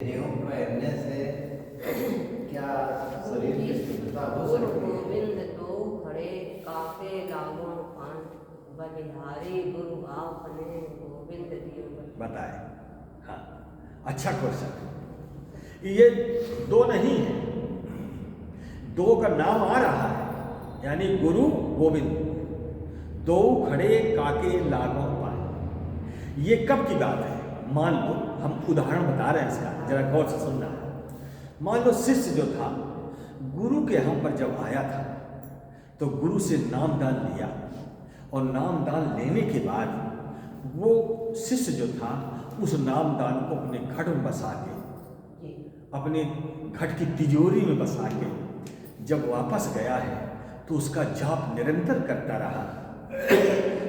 पहनने से क्या शरीर की शुद्धता हो सकती है? गोविंद तो खड़े काके लागों पान बलिहारी गुरु आपने गोविंद दियो बताए। हाँ, अच्छा क्वेश्चन। ये दो नहीं है, दो का नाम आ रहा है, यानी गुरु गोविंद, दो खड़े काके लागों पाए। ये कब की बात है? मान लो, हम उदाहरण बता रहे हैं इसका, जरा गौर से सुनना है। मान लो शिष्य जो था गुरु के हम पर जब आया था तो गुरु से नामदान लिया, और नामदान लेने के बाद वो शिष्य जो था उस नामदान को अपने घट में बसा के, अपने घट की तिजोरी में बसा के जब वापस गया है तो उसका जाप निरंतर करता रहा,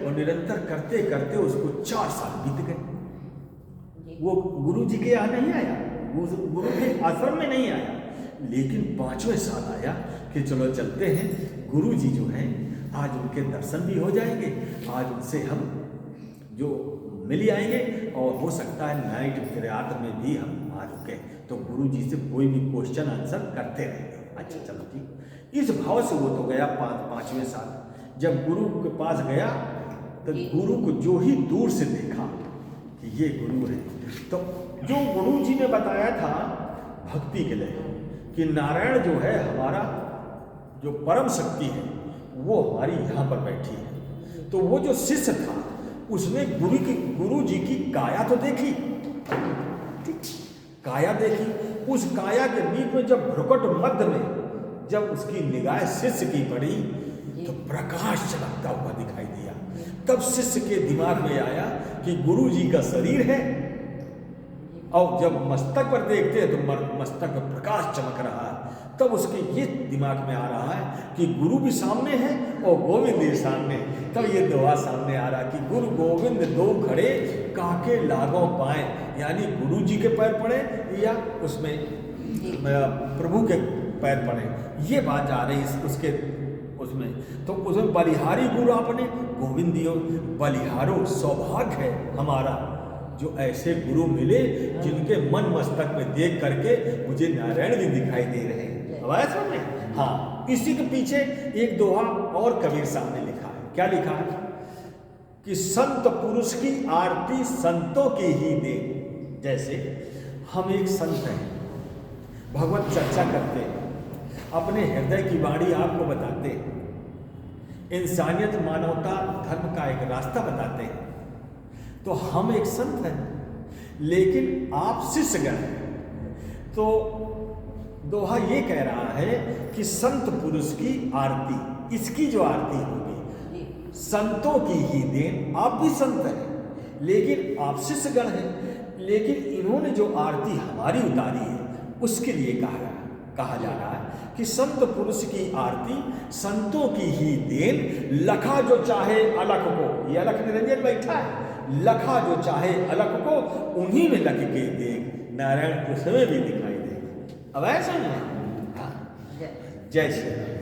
और निरंतर करते करते उसको 4 साल बीत गए। वो गुरु जी के यहाँ नहीं आया, गुरु के आश्रम में नहीं आया, लेकिन 5वें साल आया कि चलो चलते हैं, गुरु जी जो हैं आज उनके दर्शन भी हो जाएंगे, आज उनसे हम जो मिल आएंगे, और हो सकता है नाइट रात में भी हम आ रुके तो गुरु जी से कोई भी क्वेश्चन आंसर करते रहेंगे। अच्छा चलो ठीक, इस भाव से वो तो गया 5वें साल। जब गुरु के पास गया तो गुरु को जो ही दूर से देखा कि ये गुरु है, तो जो गुरु जी ने बताया था भक्ति के लिए कि नारायण जो है हमारा जो परम शक्ति है वो हमारी यहाँ पर बैठी है, तो वो जो शिष्य था उसने गुरु जी की काया तो देखी, काया देखी। उस काया के बीच में जब भ्रुकुट मध्य में जब उसकी निगाह शिष्य की पड़ी तो प्रकाश चमकता हुआ दिखाई दिया। तब शिष्य के दिमाग में आया कि गुरु जी का शरीर है, और जब मस्तक पर देखते हैं तो मस्तक पर प्रकाश चमक रहा है। तब उसके ये दिमाग में आ रहा है कि गुरु भी सामने है और गोविंद भी सामने है। तब ये दुआ सामने आ रहा कि गुरु गोविंद दो खड़े काके लागों पाए, यानी गुरु जी के पैर पड़े या उसमें प्रभु के पैर पड़े, ये बात जा रही उसके उसमें। तो उसमें बलिहारी गुरु आपने गोविंद दियो, बलिहारो सौभाग्य है हमारा जो ऐसे गुरु मिले जिनके मन मस्तक में देख करके मुझे नारायण भी दिखाई दे रहे हैं। अब आया समझ में? हाँ, इसी के पीछे एक दोहा और कबीर साहब ने लिखा है। क्या लिखा है कि संत पुरुष की आरती संतों की ही दे। जैसे हम एक संत हैं, भगवत चर्चा करते हैं, अपने हृदय की वाणी आपको बताते हैं, इंसानियत मानवता धर्म का एक रास्ता बताते हैं, तो हम एक संत हैं। लेकिन आप शिष्यगण हैं, तो दोहा ये कह रहा है कि संत पुरुष की आरती, इसकी जो आरती होगी संतों की ही देन। आप भी संत हैं लेकिन आप शिष्यगण हैं, लेकिन इन्होंने जो आरती हमारी उतारी है उसके लिए कहा जा रहा है कि संत पुरुष की आरती संतों की ही देन। लखा जो चाहे अलख को, ये अलख निरंजन बैठा है, लखा जो चाहे अलख को उन्हीं में लख के देख, नारायण उसमें भी दिखाई दे। अब ऐसा नहीं, जय श्री राम।